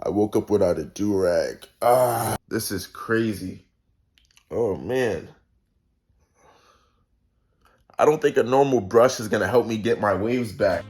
I woke up without a do-rag. This is crazy. Oh man. I don't think a normal brush is gonna help me get my waves back.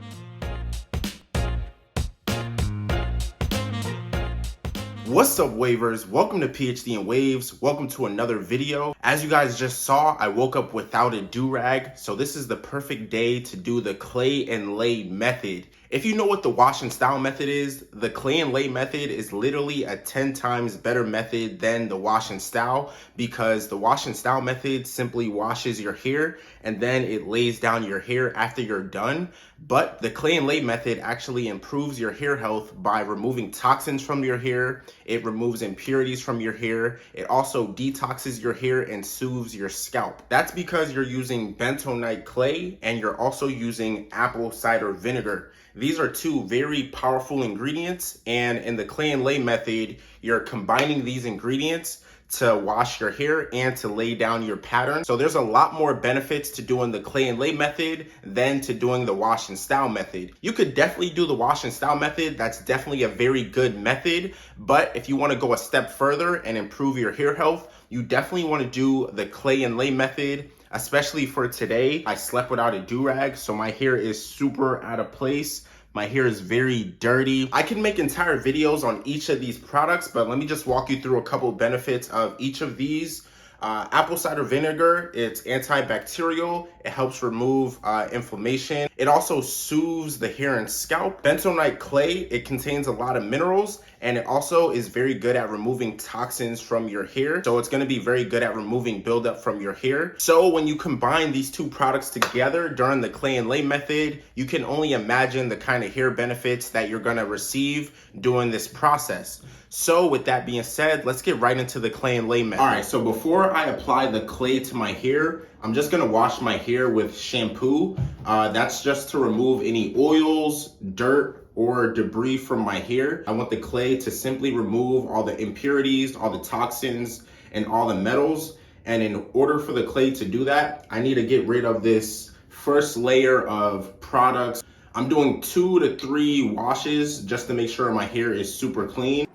What's up, wavers? Welcome to PhD in Waves. Welcome to another video. As you guys just saw, I woke up without a do-rag, so this is the perfect day to do the clay and lay method. If you know what the wash and style method is, the clay and lay method is literally a 10 times better method than the wash and style, because the wash and style method simply washes your hair and then it lays down your hair after you're done. But the clay and lay method actually improves your hair health by removing toxins from your hair. It removes impurities from your hair. It also detoxes your hair and soothes your scalp. That's because you're using bentonite clay and you're also using apple cider vinegar. These are two very powerful ingredients, and in the clay and lay method, you're combining these ingredients to wash your hair and to lay down your pattern. So there's a lot more benefits to doing the clay and lay method than to doing the wash and style method. You could definitely do the wash and style method. That's definitely a very good method. But if you want to go a step further and improve your hair health, you definitely want to do the clay and lay method. Especially for today, I slept without a do-rag, so my hair is super out of place. My hair is very dirty. I can make entire videos on each of these products, but let me just walk you through a couple benefits of each of these. Apple cider vinegar, it's antibacterial. It helps remove inflammation. It also soothes the hair and scalp. Bentonite clay, it contains a lot of minerals, and it also is very good at removing toxins from your hair. So it's gonna be very good at removing buildup from your hair. So when you combine these two products together during the clay and lay method, you can only imagine the kind of hair benefits that you're gonna receive during this process. So with that being said, let's get right into the clay and lay method. All right, so before I apply the clay to my hair, I'm just gonna wash my hair with shampoo. That's just to remove any oils, dirt, or debris from my hair. I want the clay to simply remove all the impurities, all the toxins, and all the metals. And in order for the clay to do that, I need to get rid of this first layer of products. I'm doing 2 to 3 washes just to make sure my hair is super clean.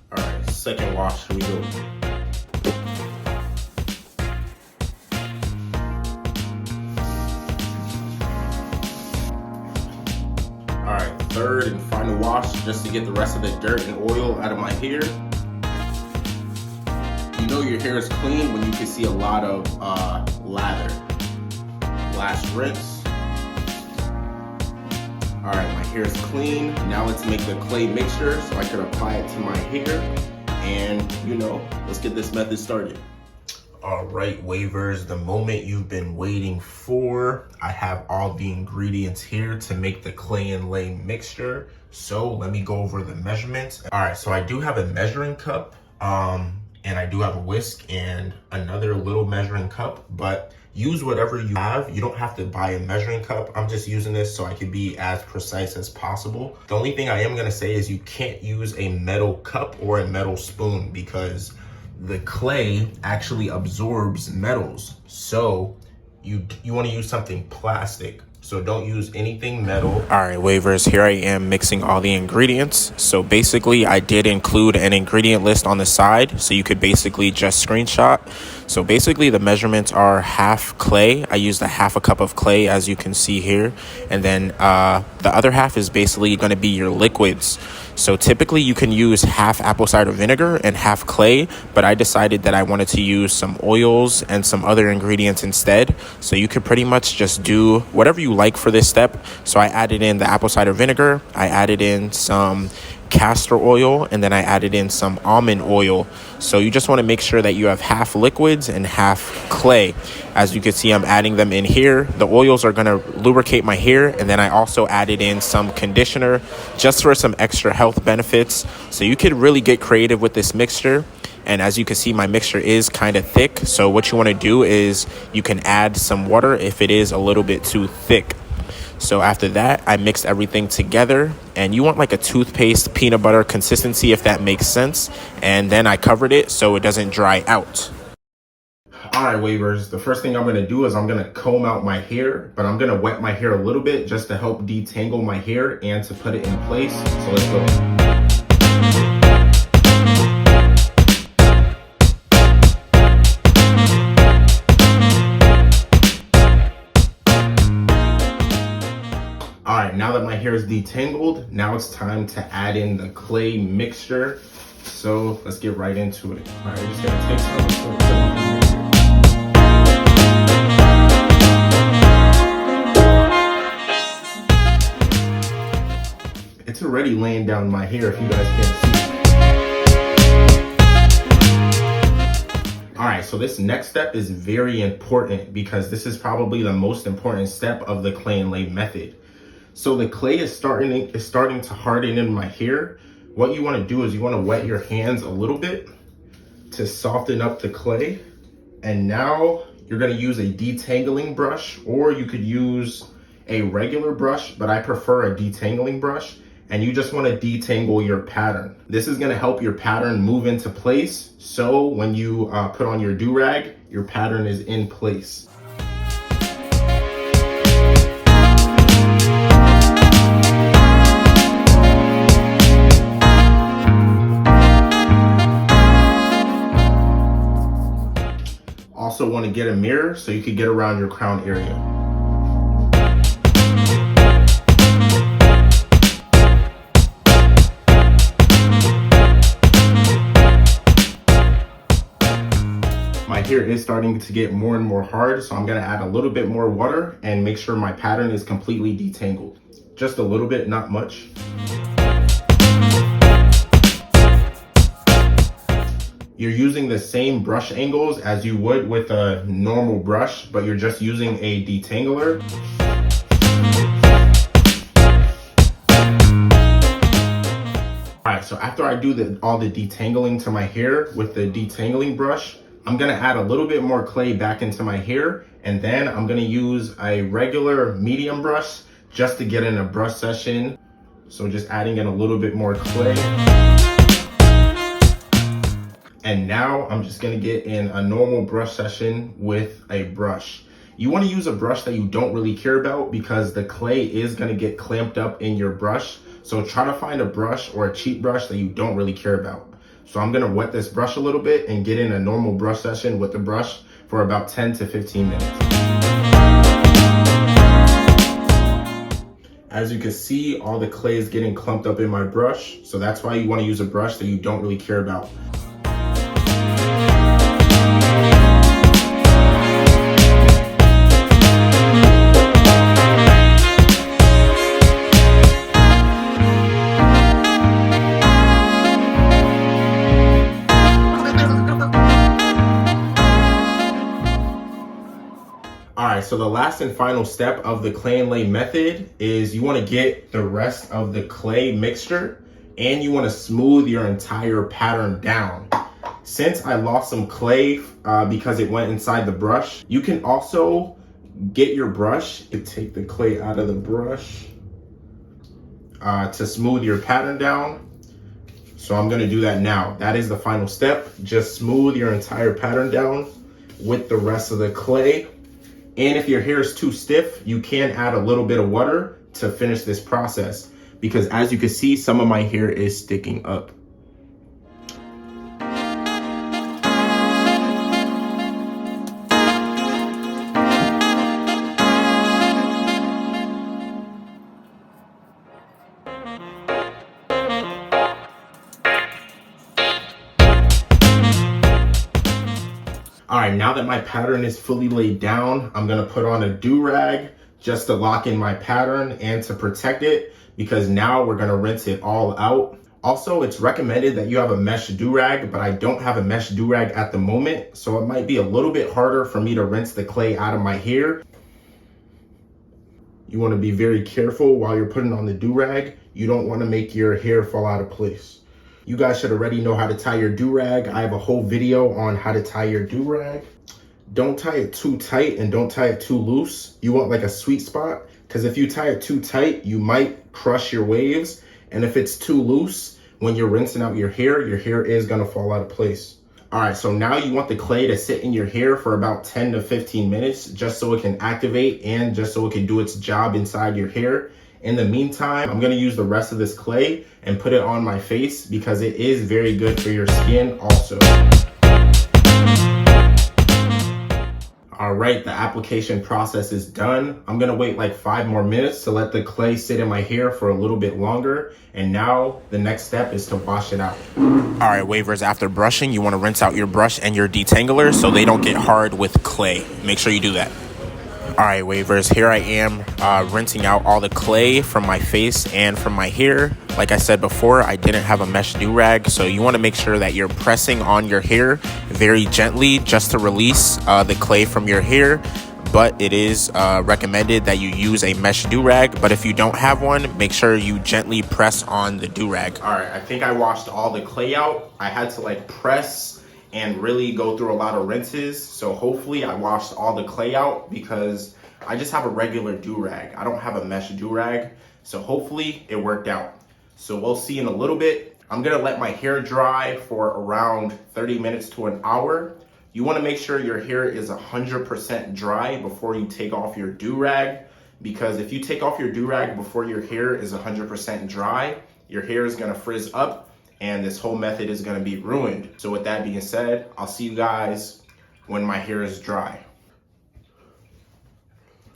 All right, second wash, here we go. All right, third and final wash just to get the rest of the dirt and oil out of my hair. You know your hair is clean when you can see a lot of lather. Last rinse. All right, my hair is clean. Now let's make the clay mixture so I can apply it to my hair. And let's get this method started. All right, wavers, the moment you've been waiting for. I have all the ingredients here to make the clay and lay mixture. So let me go over the measurements. All right, so I do have a measuring cup, and I do have a whisk and another little measuring cup, but use whatever you have. You don't have to buy a measuring cup. I'm just using this so I can be as precise as possible. The only thing I am gonna say is you can't use a metal cup or a metal spoon because the clay actually absorbs metals. So you wanna use something plastic. So don't use anything metal. All right, wavers, here I am mixing all the ingredients. So basically I did include an ingredient list on the side, so you could basically just screenshot. So basically the measurements are half clay. I used a half a cup of clay, as you can see here. And then the other half is basically gonna be your liquids. So typically you can use half apple cider vinegar and half clay, but I decided that I wanted to use some oils and some other ingredients instead. So you could pretty much just do whatever you like for this step. So I added in the apple cider vinegar, I added in some castor oil, and then I added in some almond oil. So you just want to make sure that you have half liquids and half clay. As you can see, I'm adding them in here. The oils are going to lubricate my hair, and then I also added in some conditioner just for some extra health benefits. So you could really get creative with this mixture. And as you can see, my mixture is kind of thick. So what you want to do is you can add some water if it is a little bit too thick. So after that, I mixed everything together, and you want like a toothpaste peanut butter consistency, if that makes sense. And then I covered it so it doesn't dry out. All right, wavers, the first thing I'm gonna do is I'm gonna comb out my hair, but I'm gonna wet my hair a little bit just to help detangle my hair and to put it in place. So let's go. All right, now that my hair is detangled, now it's time to add in the clay mixture. So let's get right into it. All right, we're just gonna take some. It's already laying down my hair if you guys can't see. All right, so this next step is very important because this is probably the most important step of the clay and lay method. So the clay is starting to harden in my hair. What you want to do is you want to wet your hands a little bit to soften up the clay. And now you're going to use a detangling brush, or you could use a regular brush, but I prefer a detangling brush. And you just want to detangle your pattern. This is going to help your pattern move into place. So when you put on your do-rag, your pattern is in place. Also want to get a mirror so you can get around your crown area. My hair is starting to get more and more hard, so I'm gonna add a little bit more water and make sure my pattern is completely detangled. Just a little bit, not much. You're using the same brush angles as you would with a normal brush, but you're just using a detangler. All right, so after I do all the detangling to my hair with the detangling brush, I'm gonna add a little bit more clay back into my hair, and then I'm gonna use a regular medium brush just to get in a brush session. So just adding in a little bit more clay. And now I'm just gonna get in a normal brush session with a brush. You wanna use a brush that you don't really care about because the clay is gonna get clamped up in your brush. So try to find a brush or a cheap brush that you don't really care about. So I'm gonna wet this brush a little bit and get in a normal brush session with the brush for about 10 to 15 minutes. As you can see, all the clay is getting clumped up in my brush. So that's why you wanna use a brush that you don't really care about. So the last and final step of the clay and lay method is you want to get the rest of the clay mixture and you want to smooth your entire pattern down. Since I lost some clay because it went inside the brush, you can also get your brush and take the clay out of the brush to smooth your pattern down. So I'm going to do that now. That is the final step. Just smooth your entire pattern down with the rest of the clay. And if your hair is too stiff, you can add a little bit of water to finish this process because as you can see, some of my hair is sticking up. All right, now that my pattern is fully laid down, I'm gonna put on a do-rag just to lock in my pattern and to protect it because now we're gonna rinse it all out. Also, it's recommended that you have a mesh do-rag, but I don't have a mesh do-rag at the moment, so it might be a little bit harder for me to rinse the clay out of my hair. You wanna be very careful while you're putting on the do-rag. You don't wanna make your hair fall out of place. You guys should already know how to tie your do-rag. I have a whole video on how to tie your do-rag. Don't tie it too tight and don't tie it too loose. You want like a sweet spot because if you tie it too tight, you might crush your waves. And if it's too loose, when you're rinsing out your hair is gonna fall out of place. All right, so now you want the clay to sit in your hair for about 10 to 15 minutes, just so it can activate and just so it can do its job inside your hair. In the meantime, I'm gonna use the rest of this clay and put it on my face because it is very good for your skin also. All right, the application process is done. I'm gonna wait like 5 more minutes to let the clay sit in my hair for a little bit longer. And now the next step is to wash it out. All right, wavers, after brushing, you wanna rinse out your brush and your detangler so they don't get hard with clay. Make sure you do that. All right, wavers, here I am rinsing out all the clay from my face and from my hair. Like I said before, I didn't have a mesh do-rag, so you want to make sure that you're pressing on your hair very gently just to release the clay from your hair. But it is recommended that you use a mesh do-rag. But if you don't have one, make sure you gently press on the do-rag. All right, I think I washed all the clay out. I had to like press and really go through a lot of rinses. So hopefully I washed all the clay out because I just have a regular do-rag. I don't have a mesh do-rag. So hopefully it worked out. So we'll see in a little bit. I'm gonna let my hair dry for around 30 minutes to an hour. You wanna make sure your hair is 100% dry before you take off your do-rag, because if you take off your do-rag before your hair is 100% dry, your hair is gonna frizz up and this whole method is gonna be ruined. So with that being said, I'll see you guys when my hair is dry.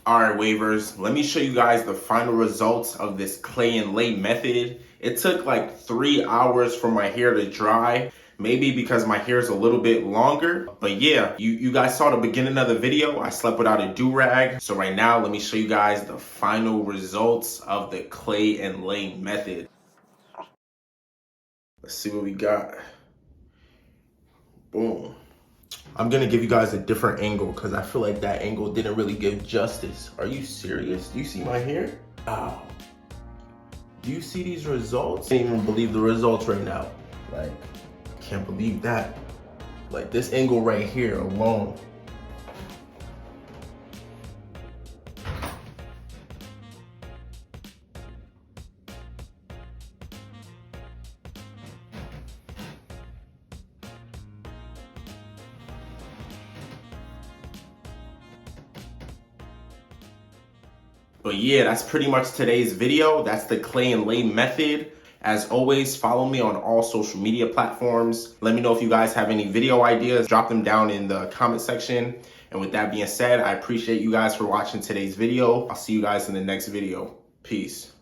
All right, wavers, let me show you guys the final results of this clay and lay method. It took like 3 hours for my hair to dry, maybe because my hair is a little bit longer. But yeah, you guys saw the beginning of the video. I slept without a do-rag. So right now, let me show you guys the final results of the clay and lay method. Let's see what we got. Boom. I'm gonna give you guys a different angle because I feel like that angle didn't really give justice. Are you serious? Do you see my hair? Wow. Do you see these results? I can't even believe the results right now. Like, I can't believe that. Like this angle right here alone. But yeah, that's pretty much today's video. That's the clay and lay method. As always, follow me on all social media platforms. Let me know if you guys have any video ideas. Drop them down in the comment section. And with that being said, I appreciate you guys for watching today's video. I'll see you guys in the next video. Peace.